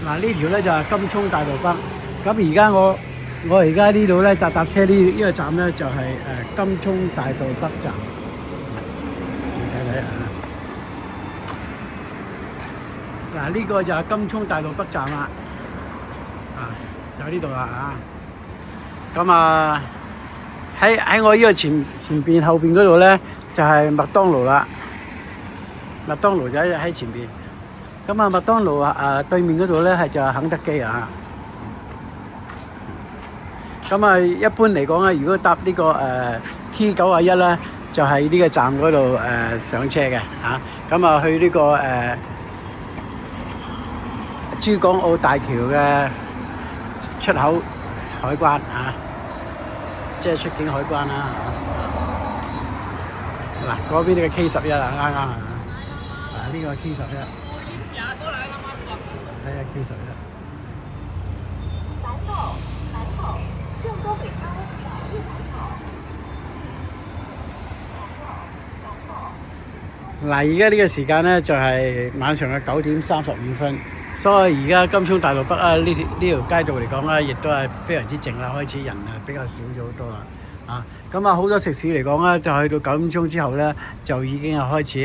嗱呢條咧就係金涌大道北，咁而家我而家呢度咧搭車呢個站咧就係金涌大道北站，你睇睇啊！嗱呢個就係金涌大道北站啦，就喺呢度啦啊！咁啊喺我呢個前邊後邊嗰度咧就係麥當勞啦，麥當勞就喺前邊。咁啊麥當勞對面嗰度咧係就係肯德基啊。咁啊一般嚟講咧，如果搭呢個T91咧，就係呢個站嗰度上車嘅嚇。咁啊去呢個珠江澳大橋嘅出口海關啊，即係出境海關啦。嗱，嗰邊呢個 K11啊，啱啊！呢個 K11。係啊，K11。嗱，而家呢個時間咧就係晚上嘅9:35，所以而家金涌大道北呢條街道嚟講咧，亦都係非常之靜啦，開始人比較少咗好多啦。咁好多食肆嚟講咧，就去到9點鐘之後咧，就已經係開始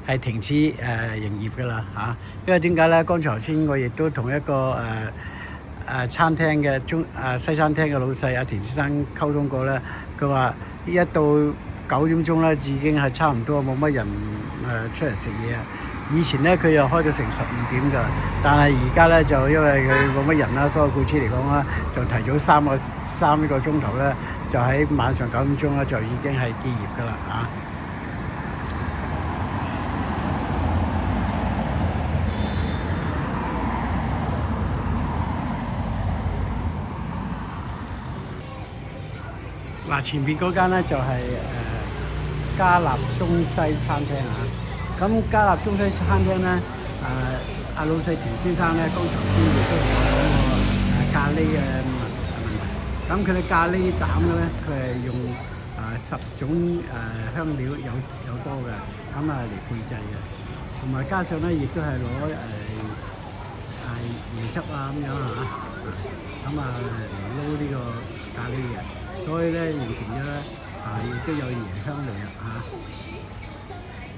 係停止營業㗎啦嚇。因為點解咧？剛才頭先我亦都同一個餐廳嘅西餐廳嘅老細阿田先生溝通過咧，佢話一到9點鐘咧已經係差唔多冇乜人出嚟食嘢啊！以前咧佢又開到成12點㗎，但係而家咧就因為佢冇乜人啦，所有顧客嚟講咧就提早3個鐘頭咧，就喺晚上9點鐘咧就已經係結業㗎啦啊！嗱，前邊嗰間咧就係加納中西餐廳啊！咁加納中西餐廳咧，阿老細田先生咧，剛才先亦都同我講過咖喱嘅問題。咁佢哋咖喱膽咧，佢係用10種香料有多嘅，咁嚟配製嘅，同埋加上咧亦都係攞椰汁咁樣咁嚟撈呢個咖喱嘅，所以咧形成咗亦都有椰香味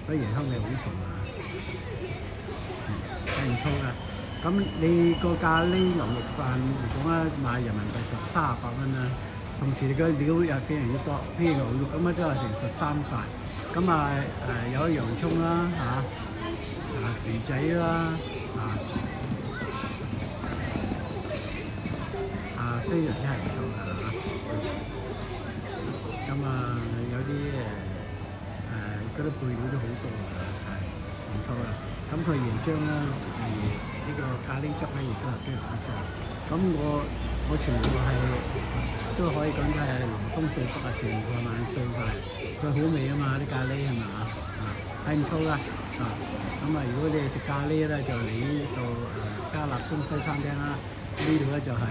所以椰香味好重睇唔錯㗎。咁你個咖喱牛肉飯嚟講咧，賣人民幣38蚊啦，同時你個料又非常之多，譬如牛肉咁都有成13塊，咁有洋葱啦薯仔啦非常之係唔錯㗎咁有啲嗰啲配料都好多唔錯啦。咁佢椰漿啦，呢個咖喱汁咧亦都係非常之多。咁我全部都可以講係南東西北全部買對晒，佢好味啊嘛啲咖喱係咪係唔錯㗎如果你係食咖喱咧，就嚟呢度加納中西餐廳啦。呢度咧就係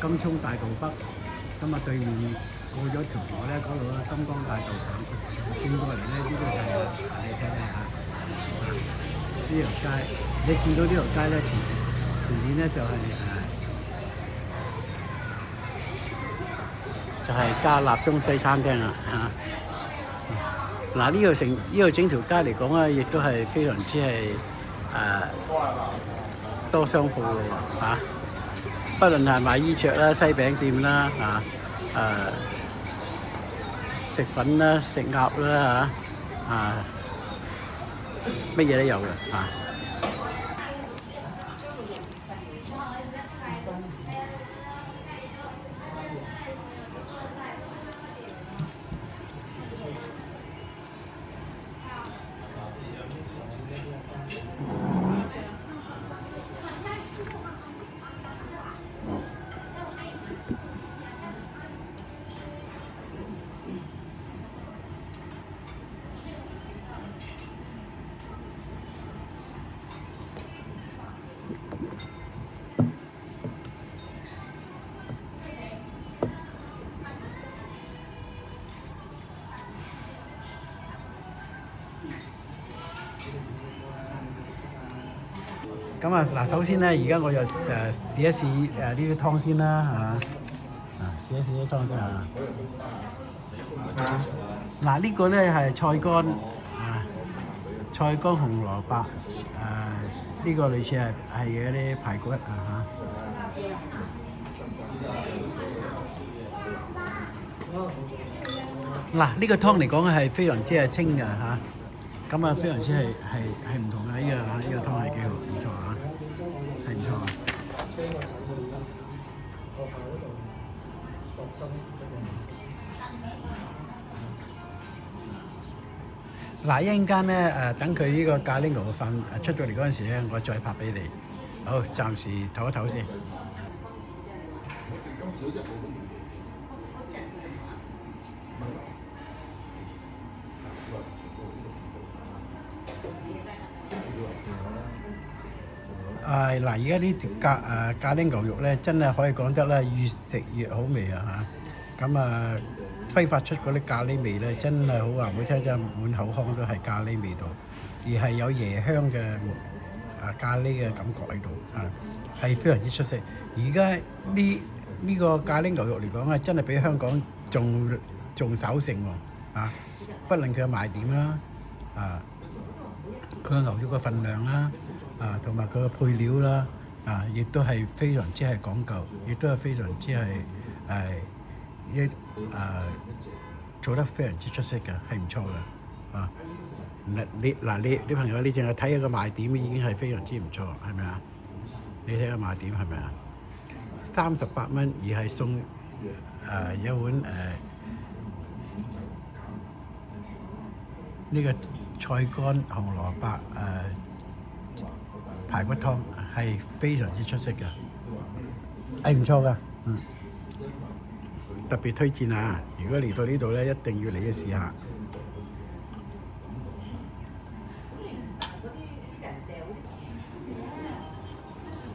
金涌大道北，對面過咗條河咧，嗰度咧金光大道轉過嚟咧，呢個就係你睇睇呢條街，你見到呢條街咧前面咧就係加納中西餐廳啦呢度整條街嚟講咧，亦都係非常之係多商鋪嘅不論係賣衣着啦、西餅店啦食粉啦、食鴨啦乜嘢都有嘅咁啊嗱，首先咧，而家我就試一試呢啲湯先啦試一試啲湯先嗱，呢個咧係菜乾菜乾紅蘿蔔呢個類似係嗰啲排骨嗱，呢個湯嚟講係非常之係清嘅咁啊非常之係唔同嘅呢個湯係幾好，唔錯係唔錯嗱，一陣間咧等佢呢個咖喱牛肉飯出咗嚟嗰陣時咧，我再拍俾你。好，暫時唞一唞先。嗱，而家呢條咖喱牛肉咧，真係可以講得咧，越食越好味咁揮發出嗰啲咖喱味咧，真係好話唔好聽，真係滿口腔都係咖喱味道，而係有椰香嘅咖喱嘅感覺喺度係非常之出色。而家呢個咖喱牛肉嚟講咧，真係比香港仲首盛喎不論佢嘅賣點啦佢嘅牛肉嘅份量啦同埋佢嘅配料啦亦都係非常之係講究，亦都係非常之係做得非常之出色嘅，係唔錯嘅你朋友你淨係睇一個賣點已經係非常之唔錯，係咪你睇下賣點係咪38蚊，而係送一碗呢個菜乾紅蘿蔔排骨湯係非常之出色嘅，係唔錯㗎，特別推薦如果嚟到呢度咧，一定要嚟試下。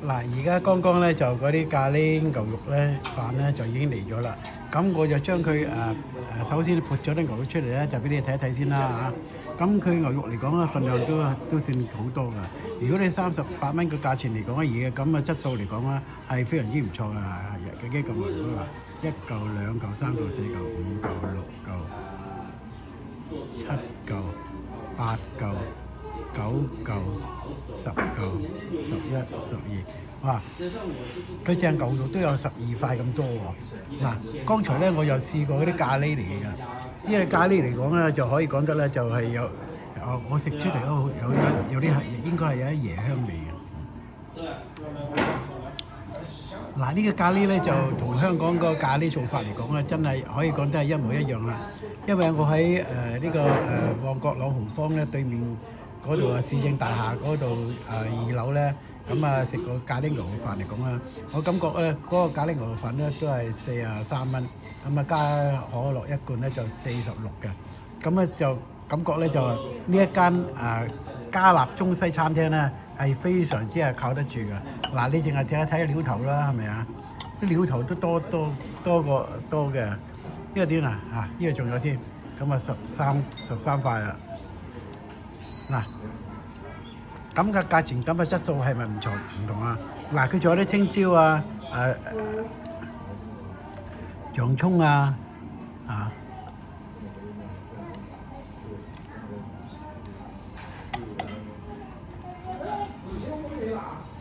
嗱，而家剛剛咧就嗰啲咖喱牛肉咧飯咧就已經嚟咗啦。咁我就將佢首先撥咗啲牛肉出嚟咧，就俾你睇一睇先啦咁佢牛肉嚟講咧，份量都算好多㗎。如果你38蚊嘅價錢嚟講咧，而家咁嘅質素嚟講咧，係非常之唔錯㗎。幾嚿牛肉啦，1嚿、2嚿、3嚿、4嚿、5嚿、6嚿、7嚿、8嚿、9嚿、10嚿、11、12。哇！佢隻牛肉都有12塊咁多喎。嗱，剛才咧我又試過嗰啲咖喱嚟㗎。因為咖喱嚟講咧，就可以講得咧，就係有我食出嚟都有啲係應該係有啲椰香味嘅。嗱，呢個咖喱咧就同香港個咖喱做法嚟講咧，真係可以講得係一模一樣啦。因為我喺呢個旺角朗豪坊咧對面嗰度市政大廈嗰度2樓咧，咁食個咖喱牛肉飯嚟講啦，我感覺咧嗰個咖喱牛肉飯咧都係43蚊，加可樂一罐咧就46嘅，咁咧就感覺咧就呢一間加納中西餐廳咧係非常之係靠得住嘅。嗱，你淨係睇一睇料頭啦，係咪啲料頭都多嘅，呢個點呢個仲有添，咁13塊啦。嗱，咁嘅價錢，咁嘅質素係咪唔同嗱，佢仲有啲青椒洋葱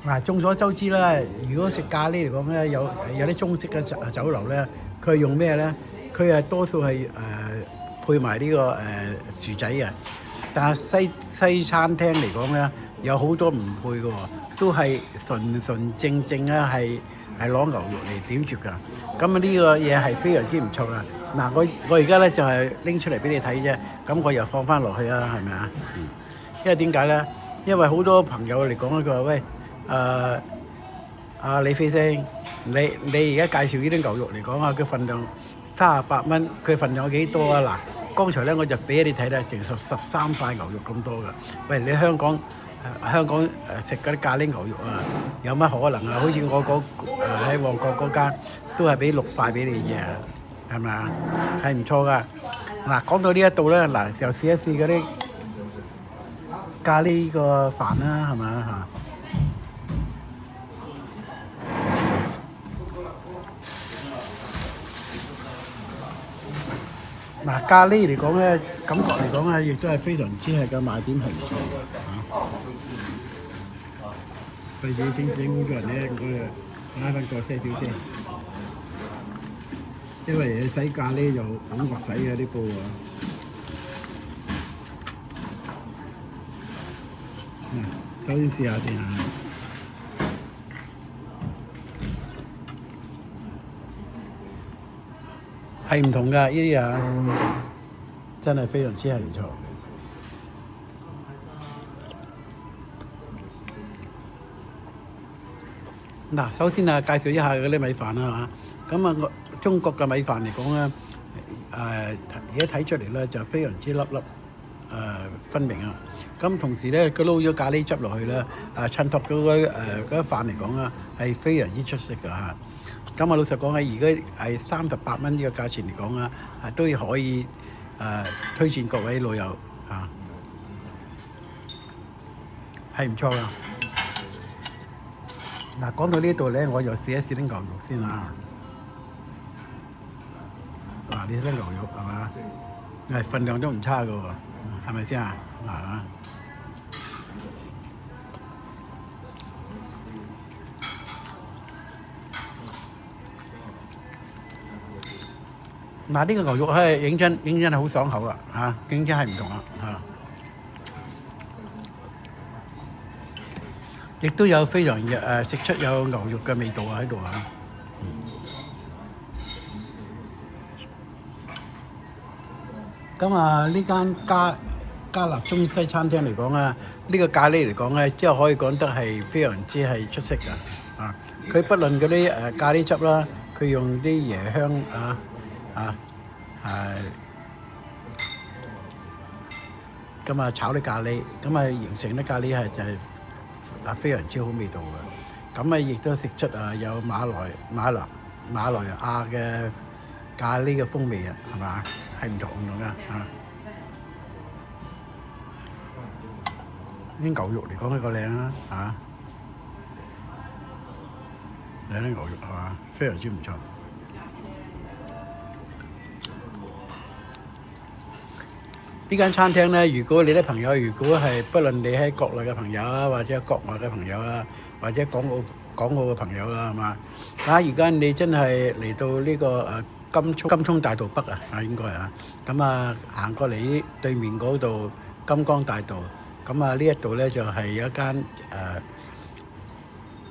嗱，眾所周知啦，如果食咖喱嚟講咧，有啲中式嘅酒樓咧，佢係用咩咧？佢係多數係配埋呢個薯仔嘅，但係西餐廳嚟講咧，有好多唔配嘅喎，都係純正咧係攞牛肉嚟點綴㗎。咁呢個嘢係非常之唔錯㗎。嗱，我而家咧就係拎出嚟俾你睇啫，咁我又放翻落去係咪因為點解咧？因為好多朋友嚟講佢話喂。李飛星，你而家介紹呢啲牛肉嚟講佢份量38蚊，佢份量有幾多嗱，剛才咧我就俾你睇啦，成13塊牛肉咁多㗎。喂，你香港食嗰啲咖喱牛肉有乜可能好似我喺旺角嗰間都係俾6塊俾你啫，係咪係唔錯㗎。嗱，講到呢一度咧，嗱就試一試嗰啲咖喱個飯啦，係咪嗱，咖喱嚟講咧，感覺嚟講咧，亦都係非常之係個賣點係唔錯嘅嚇。費事請工作人咧，我拉翻個些少先，因為你洗咖喱就好惡洗嘅啲布啊。首先試下先嚇。係唔同㗎，呢啲啊，真係非常之係唔錯。嗱，首先啊，介紹一下嗰啲米飯啦嚇。咁啊，中國嘅米飯嚟講咧，而家睇出嚟咧就非常之粒粒分明啊。咁同時咧，佢撈咗咖喱汁落去咧，襯托嗰啲飯嚟講啊，係非常之出色㗎嚇。咁啊，老實講喺而家係38蚊呢個價錢嚟講啊，都可以推薦各位老友嚇，係唔錯㗎。嗱，講到呢度咧，我又試一試啲牛肉先啦。嗱，呢啲牛肉係嘛，份量都唔差㗎喎，係咪先啊？嗱，呢個牛肉係認真係好爽口啊！嚇，認真係唔同啊！嚇，亦都有非常食出有牛肉嘅味道喺度啊！咁啊，呢間加納中西餐廳嚟講啊，呢個咖喱嚟講咧，即係可以講得係非常之係出色㗎！啊，佢不論嗰啲咖喱汁啦，佢用啲椰香咁啊炒啲咖喱，咁啊形成啲咖喱係就係非常之好味道嘅。咁啊亦都食出有馬來亞嘅咖喱嘅風味啊，係嘛？係唔同㗎嚇。啲牛肉嚟講呢個靚啦嚇，靚啲牛肉係嘛？非常之唔錯。呢間餐廳咧，如果你啲朋友，如果係不論你喺國內嘅朋友啊，或者國外嘅朋友啊，或者港澳嘅朋友啦，係嘛？而家你真係嚟到呢個金涌大道北啊，應該啊，咁啊行過嚟對面嗰度金光大道，咁啊呢一度咧就係有一間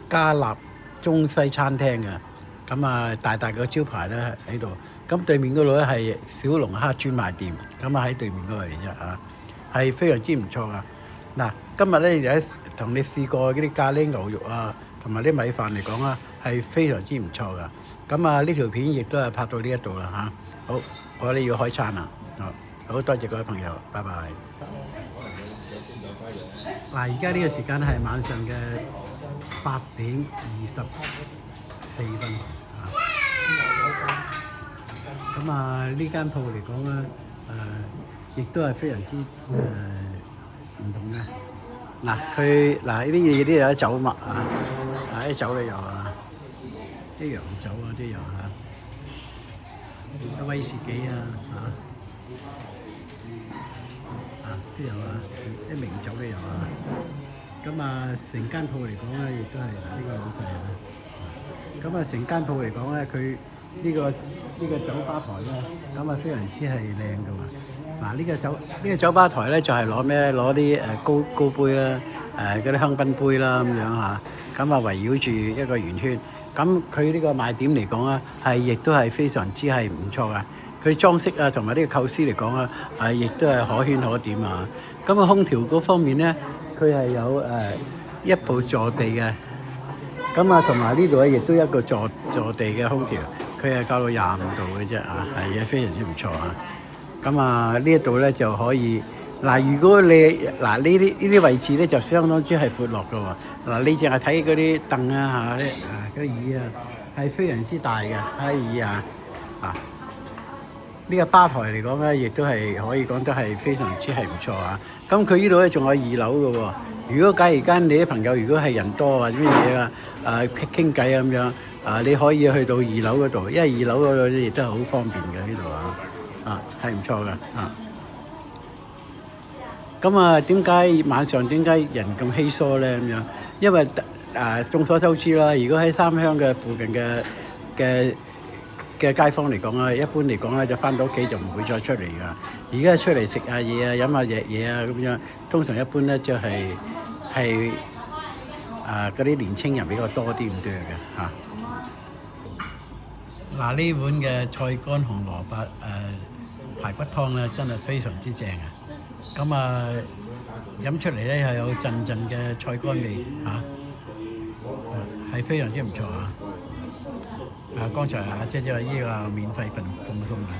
加納中西餐廳嘅，咁啊大個招牌咧喺度。咁對面嗰度咧係小龍蝦專賣店，咁啊喺對面嗰度嚟啫嚇，係非常之唔錯噶。嗱，今日咧有同你試過嗰啲咖喱牛肉啊，同埋啲米飯嚟講啊，係非常之唔錯噶。咁啊呢條片亦都係拍到呢一度啦嚇。好，我哋要開餐啦。好多謝各位朋友，拜拜。嗱，而家呢個時間係晚上嘅8:24啊。咁啊呢間鋪嚟講咧，亦都係非常之唔同嘅。嗱，呢啲嘢都有得酒物啊，啲酒都有啊，啲洋酒啊都有嚇，啲威士忌啊都有啊，啲名酒都有啊。咁啊，成間鋪嚟講咧，亦都係呢個老細啊。咁啊，成間鋪嚟講咧，佢呢個酒吧台咧，咁啊非常之係靚㗎嘛。嗱，呢個酒吧台咧就係攞咩？攞啲高杯啦，嗰啲香檳杯啦咁樣嚇。咁啊圍繞住一個圓圈。咁佢呢個賣點嚟講啊，亦都係非常之係唔錯㗎。佢裝飾啊，同埋呢個構思嚟講啊，亦都係可圈可點啊。咁啊，空調嗰方面咧，佢係有一部坐地嘅。咁啊，同埋呢度咧，亦都一個坐地嘅空調，佢係校到25度嘅啫啊，係非常之唔錯啊。咁啊，呢一度咧就可以嗱，如果你嗱呢啲位置咧就相當之係闊落嘅喎。嗱，你淨係睇嗰啲凳啊嚇，嗰啲椅啊係非常之大嘅，椅啊呢個吧台嚟講咧，亦都係可以講得係非常之係唔錯啊。咁佢呢度咧仲有2樓嘅喎。如果假如間你啲朋友如果係人多或者咩嘢啦，傾偈咁樣，你可以去到2樓嗰度，因為2樓嗰度亦都係好方便嘅呢度啊。係唔錯㗎咁點解晚上點解人咁稀疏咧？咁樣，因為眾所周知啦，如果喺三鄉嘅附近嘅街坊嚟講一般嚟講咧，就翻到屋企就唔會再出嚟㗎。而家出嚟食下嘢飲下嘢咁樣，通常一般咧就係嗰啲年青人比較多啲咁多嘅嗱，呢碗嘅菜乾紅蘿蔔排骨湯咧，真係非常之正咁飲出嚟咧係有陣陣嘅菜乾味係非常之唔錯剛才阿姐話呢個免費奉送嘅。